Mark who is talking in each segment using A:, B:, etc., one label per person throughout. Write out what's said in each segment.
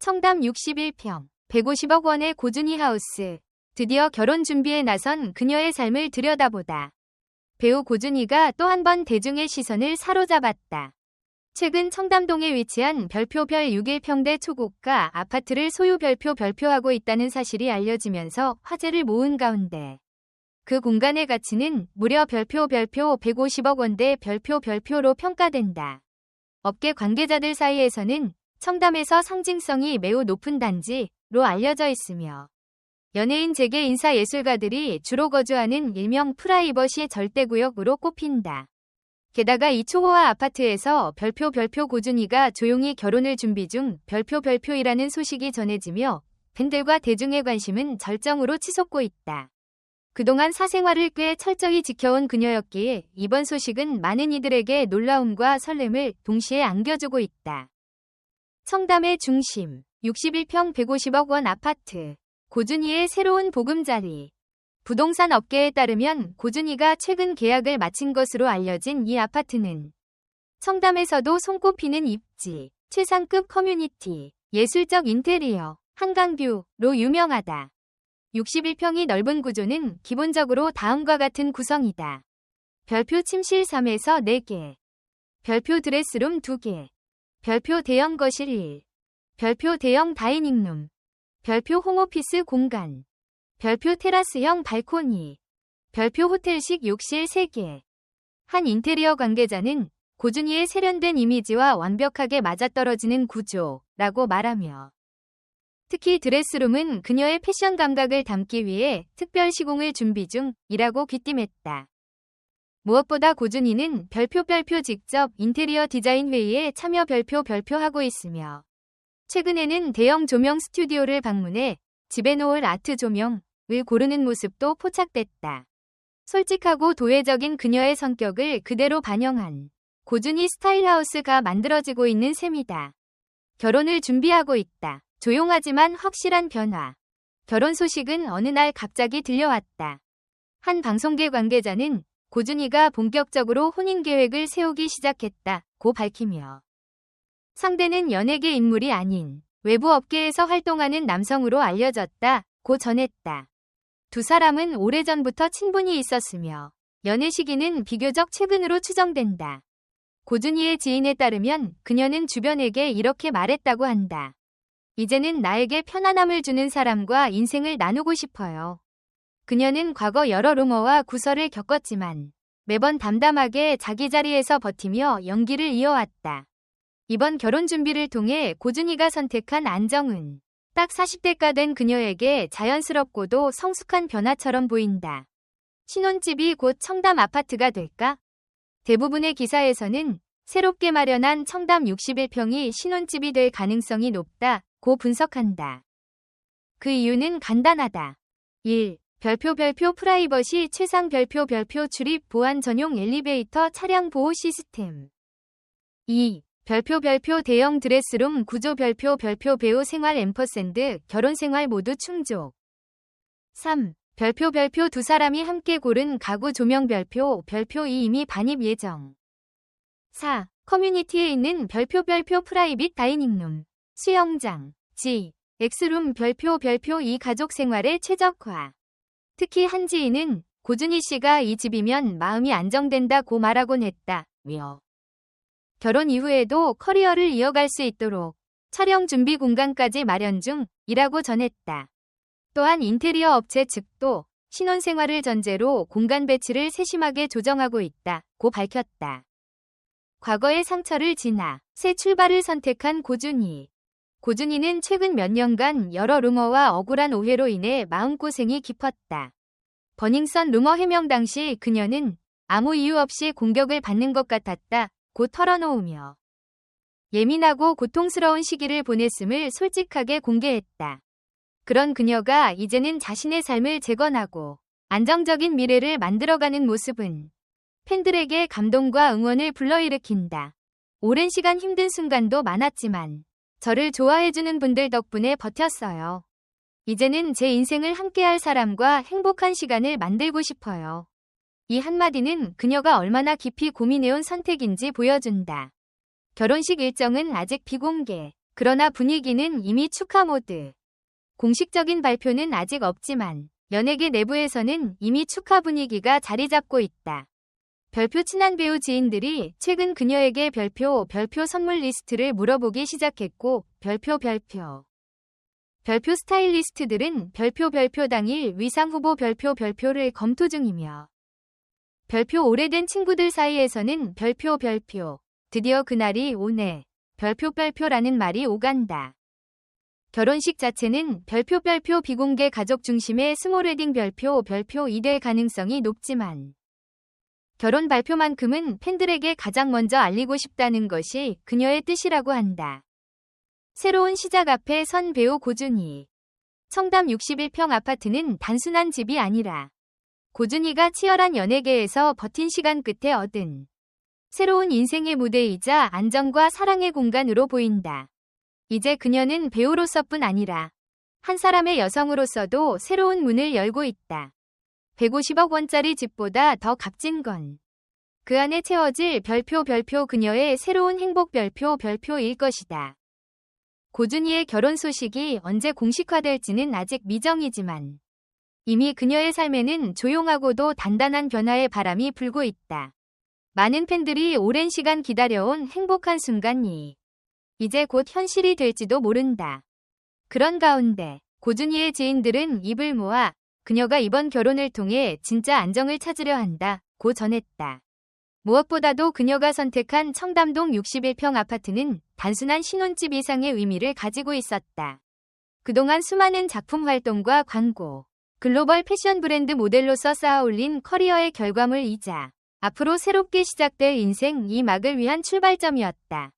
A: 청담 61평, 150억 원의 고준희 하우스. 드디어 결혼 준비에 나선 그녀의 삶을 들여다보다. 배우 고준희가 또 한 번 대중의 시선을 사로잡았다. 최근 청담동에 위치한 별표 별 61평대 초고가 아파트를 소유 별표하고 있다는 사실이 알려지면서 화제를 모은 가운데 그 공간의 가치는 무려 별표 150억 원대 별표로 평가된다. 업계 관계자들 사이에서는 청담에서 상징성이 매우 높은 단지로 알려져 있으며 연예인 재계 인사 예술가들이 주로 거주하는 일명 프라이버시 절대구역으로 꼽힌다. 게다가 이 초호화 아파트에서 별표 고준희가 조용히 결혼을 준비 중 별표이라는 소식이 전해지며 팬들과 대중의 관심은 절정으로 치솟고 있다. 그동안 사생활을 꽤 철저히 지켜온 그녀였기에 이번 소식은 많은 이들에게 놀라움과 설렘을 동시에 안겨주고 있다. 청담의 중심, 61평 150억 원 아파트. 고준희의 새로운 보금자리. 부동산 업계에 따르면 고준희가 최근 계약을 마친 것으로 알려진 이 아파트는 청담에서도 손꼽히는 입지, 최상급 커뮤니티, 예술적 인테리어, 한강뷰로 유명하다. 61평이 넓은 구조는 기본적으로 다음과 같은 구성이다. 별표 침실 3에서 4개, 별표 드레스룸 2개, 별표 대형 거실 1, 별표 대형 다이닝룸, 별표 홈오피스 공간, 별표 테라스형 발코니, 별표 호텔식 욕실 3개. 한 인테리어 관계자는 고준희의 세련된 이미지와 완벽하게 맞아떨어지는 구조라고 말하며 특히 드레스룸은 그녀의 패션 감각을 담기 위해 특별 시공을 준비 중이라고 귀띔했다. 무엇보다 고준희는 별표 직접 인테리어 디자인 회의에 참여 별표하고 있으며 최근에는 대형 조명 스튜디오를 방문해 집에 놓을 아트 조명을 고르는 모습도 포착됐다. 솔직하고 도회적인 그녀의 성격을 그대로 반영한 고준희 스타일하우스가 만들어지고 있는 셈이다. 결혼을 준비하고 있다. 조용하지만 확실한 변화. 결혼 소식은 어느 날 갑자기 들려왔다. 한 방송계 관계자는 고준희가 본격적으로 혼인 계획을 세우기 시작했다고 밝히며 상대는 연예계 인물이 아닌 외부 업계에서 활동하는 남성으로 알려졌다고 전했다. 두 사람은 오래전부터 친분이 있었으며 연애 시기는 비교적 최근으로 추정된다. 고준희의 지인에 따르면 그녀는 주변에게 이렇게 말했다고 한다. 이제는 나에게 편안함을 주는 사람과 인생을 나누고 싶어요. 그녀는 과거 여러 루머와 구설을 겪었지만 매번 담담하게 자기 자리에서 버티며 연기를 이어왔다. 이번 결혼 준비를 통해 고준희가 선택한 안정은 딱 40대가 된 그녀에게 자연스럽고도 성숙한 변화처럼 보인다. 신혼집이 곧 청담 아파트가 될까? 대부분의 기사에서는 새롭게 마련한 청담 61평이 신혼집이 될 가능성이 높다고 분석한다. 그 이유는 간단하다. 1. 별표 프라이버시 최상 별표 출입 보안 전용 엘리베이터 차량 보호 시스템. 2. 별표 대형 드레스룸 구조 별표 배우 생활 앰퍼샌드 결혼 생활 모두 충족. 3. 별표 두 사람이 함께 고른 가구 조명 별표 이미 반입 예정. 4. 커뮤니티에 있는 별표 프라이빗 다이닝룸, 수영장, 엑스룸 별표 이 가족 생활의 최적화. 특히 한 지인은 고준희 씨가 이 집이면 마음이 안정된다고 말하곤 했다며 결혼 이후에도 커리어를 이어갈 수 있도록 촬영 준비 공간까지 마련 중이라고 전했다. 또한 인테리어 업체 측도 신혼생활을 전제로 공간 배치를 세심하게 조정하고 있다고 밝혔다. 과거의 상처를 지나 새 출발을 선택한 고준희. 고준희는 최근 몇 년간 여러 루머와 억울한 오해로 인해 마음고생이 깊었다. 버닝썬 루머 해명 당시 그녀는 아무 이유 없이 공격을 받는 것 같았다고 털어놓으며 예민하고 고통스러운 시기를 보냈음을 솔직하게 공개했다. 그런 그녀가 이제는 자신의 삶을 재건하고 안정적인 미래를 만들어가는 모습은 팬들에게 감동과 응원을 불러일으킨다. 오랜 시간 힘든 순간도 많았지만 저를 좋아해주는 분들 덕분에 버텼어요. 이제는 제 인생을 함께할 사람과 행복한 시간을 만들고 싶어요. 이 한마디는 그녀가 얼마나 깊이 고민해온 선택인지 보여준다. 결혼식 일정은 아직 비공개. 그러나 분위기는 이미 축하 모드. 공식적인 발표는 아직 없지만 연예계 내부에서는 이미 축하 분위기가 자리 잡고 있다. 별표 친한 배우 지인들이 최근 그녀에게 별표 선물 리스트를 물어보기 시작했고 별표 스타일리스트들은 별표 당일 위상 후보 별표를 검토 중이며 별표 오래된 친구들 사이에서는 별표 드디어 그날이 오네 별표라는 말이 오간다. 결혼식 자체는 별표 비공개 가족 중심의 스몰 웨딩 별표 2될 가능성이 높지만 결혼 발표만큼은 팬들에게 가장 먼저 알리고 싶다는 것이 그녀의 뜻이라고 한다. 새로운 시작 앞에 선 배우 고준희. 청담 61평 아파트는 단순한 집이 아니라 고준희가 치열한 연예계에서 버틴 시간 끝에 얻은 새로운 인생의 무대이자 안정과 사랑의 공간으로 보인다. 이제 그녀는 배우로서뿐 아니라 한 사람의 여성으로서도 새로운 문을 열고 있다. 150억 원짜리 집보다 더 값진 건 그 안에 채워질 별표 그녀의 새로운 행복 별표일 것이다. 고준희의 결혼 소식이 언제 공식화될지는 아직 미정이지만 이미 그녀의 삶에는 조용하고도 단단한 변화의 바람이 불고 있다. 많은 팬들이 오랜 시간 기다려온 행복한 순간이 이제 곧 현실이 될지도 모른다. 그런 가운데 고준희의 지인들은 입을 모아 그녀가 이번 결혼을 통해 진짜 안정을 찾으려 한다고 전했다. 무엇보다도 그녀가 선택한 청담동 61평 아파트는 단순한 신혼집 이상의 의미를 가지고 있었다. 그동안 수많은 작품 활동과 광고, 글로벌 패션 브랜드 모델로서 쌓아올린 커리어의 결과물이자 앞으로 새롭게 시작될 인생 이 막을 위한 출발점이었다.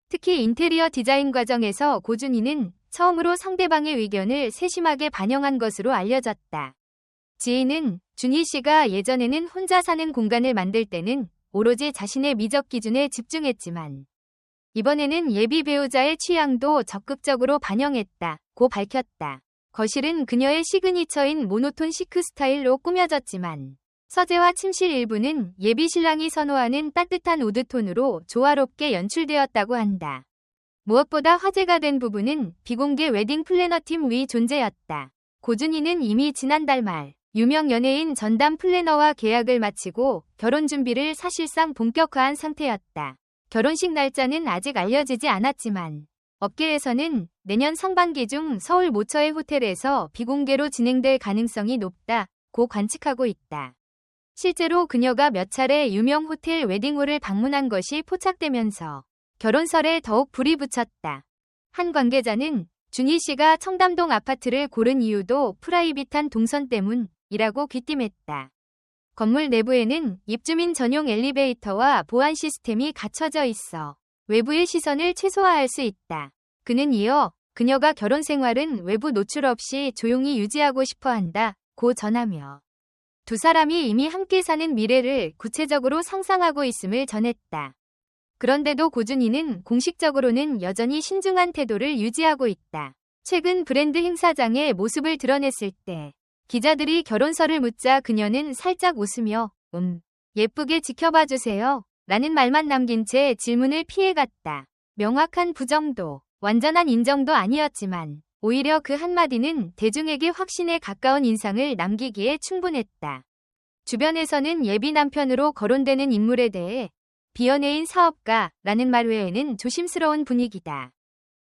A: 특히 인테리어 디자인 과정에서 고준희는 처음으로 상대방의 의견을 세심하게 반영한 것으로 알려졌다. 지인은 준희 씨가 예전에는 혼자 사는 공간을 만들 때는 오로지 자신의 미적 기준에 집중했지만 이번에는 예비 배우자의 취향도 적극적으로 반영했다고 밝혔다. 거실은 그녀의 시그니처인 모노톤 시크 스타일로 꾸며졌지만 서재와 침실 일부는 예비 신랑이 선호하는 따뜻한 우드톤으로 조화롭게 연출되었다고 한다. 무엇보다 화제가 된 부분은 비공개 웨딩 플래너 팀 위 존재였다. 고준희는 이미 지난달 말 유명 연예인 전담 플래너와 계약을 마치고 결혼 준비를 사실상 본격화한 상태였다. 결혼식 날짜는 아직 알려지지 않았지만 업계에서는 내년 상반기 중 서울 모처의 호텔에서 비공개로 진행될 가능성이 높다고 관측하고 있다. 실제로 그녀가 몇 차례 유명 호텔 웨딩홀을 방문한 것이 포착되면서 결혼설에 더욱 불이 붙였다. 한 관계자는 준희 씨가 청담동 아파트를 고른 이유도 프라이빗한 동선 때문이라고 귀띔했다. 건물 내부에는 입주민 전용 엘리베이터와 보안 시스템이 갖춰져 있어 외부의 시선을 최소화할 수 있다. 그는 이어 그녀가 결혼 생활은 외부 노출 없이 조용히 유지하고 싶어 한다고 전하며 두 사람이 이미 함께 사는 미래를 구체적으로 상상하고 있음을 전했다. 그런데도 고준희는 공식적으로는 여전히 신중한 태도를 유지하고 있다. 최근 브랜드 행사장에 모습을 드러냈을 때 기자들이 결혼설을 묻자 그녀는 살짝 웃으며 예쁘게 지켜봐 주세요 라는 말만 남긴 채 질문을 피해갔다. 명확한 부정도 완전한 인정도 아니었지만 오히려 그 한마디는 대중에게 확신에 가까운 인상을 남기기에 충분했다. 주변에서는 예비 남편으로 거론되는 인물에 대해 비연예인 사업가라는 말 외에는 조심스러운 분위기다.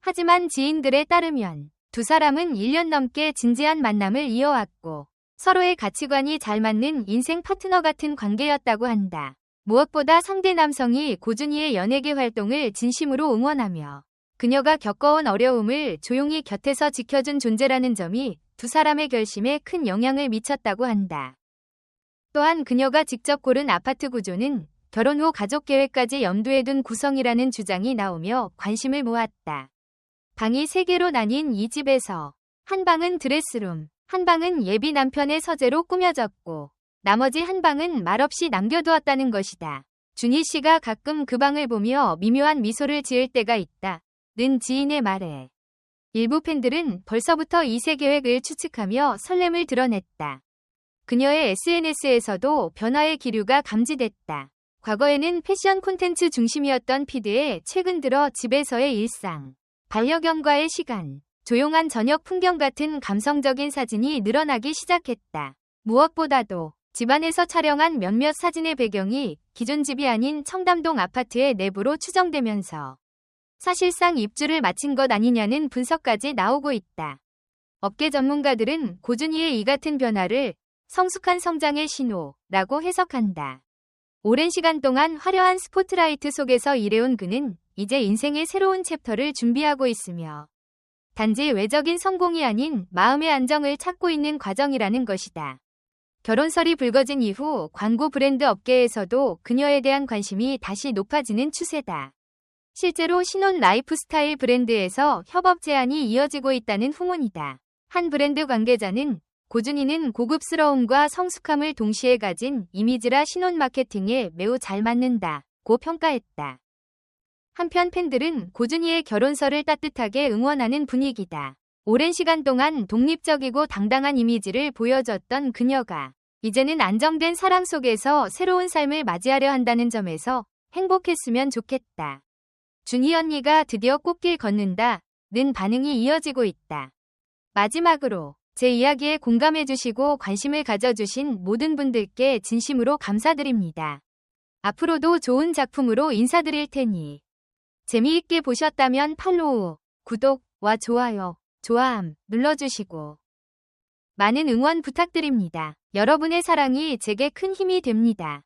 A: 하지만 지인들에 따르면 두 사람은 1년 넘게 진지한 만남을 이어왔고 서로의 가치관이 잘 맞는 인생 파트너 같은 관계였다고 한다. 무엇보다 상대 남성이 고준희의 연예계 활동을 진심으로 응원하며 그녀가 겪어온 어려움을 조용히 곁에서 지켜준 존재라는 점이 두 사람의 결심에 큰 영향을 미쳤다고 한다. 또한 그녀가 직접 고른 아파트 구조는 결혼 후 가족 계획까지 염두에 둔 구성이라는 주장이 나오며 관심을 모았다. 방이 3개로 나뉜 이 집에서 한 방은 드레스룸, 한 방은 예비 남편의 서재로 꾸며졌고 나머지 한 방은 말없이 남겨두었다는 것이다. 준희 씨가 가끔 그 방을 보며 미묘한 미소를 지을 때가 있다는 지인의 말에 일부 팬들은 벌써부터 2세 계획을 추측하며 설렘을 드러냈다. 그녀의 SNS에서도 변화의 기류가 감지됐다. 과거에는 패션 콘텐츠 중심이었던 피드에 최근 들어 집에서의 일상, 반려견과의 시간, 조용한 저녁 풍경 같은 감성적인 사진이 늘어나기 시작했다. 무엇보다도 집안에서 촬영한 몇몇 사진의 배경이 기존 집이 아닌 청담동 아파트의 내부로 추정되면서 사실상 입주를 마친 것 아니냐는 분석까지 나오고 있다. 업계 전문가들은 고준희의 이 같은 변화를 성숙한 성장의 신호라고 해석한다. 오랜 시간 동안 화려한 스포트라이트 속에서 일해온 그는 이제 인생의 새로운 챕터를 준비하고 있으며 단지 외적인 성공이 아닌 마음의 안정을 찾고 있는 과정이라는 것이다. 결혼설이 불거진 이후 광고 브랜드 업계에서도 그녀에 대한 관심이 다시 높아지는 추세다. 실제로 신혼 라이프스타일 브랜드에서 협업 제안이 이어지고 있다는 후문이다. 한 브랜드 관계자는 고준희는 고급스러움과 성숙함을 동시에 가진 이미지라 신혼 마케팅에 매우 잘 맞는다고 평가했다. 한편 팬들은 고준희의 결혼설을 따뜻하게 응원하는 분위기다. 오랜 시간 동안 독립적이고 당당한 이미지를 보여줬던 그녀가 이제는 안정된 사랑 속에서 새로운 삶을 맞이하려 한다는 점에서 행복했으면 좋겠다. 준희 언니가 드디어 꽃길 걷는다는 반응이 이어지고 있다. 마지막으로 제 이야기에 공감해주시고 관심을 가져주신 모든 분들께 진심으로 감사드립니다. 앞으로도 좋은 작품으로 인사드릴 테니 재미있게 보셨다면 팔로우, 구독과 좋아요, 좋아함 눌러주시고 많은 응원 부탁드립니다. 여러분의 사랑이 제게 큰 힘이 됩니다.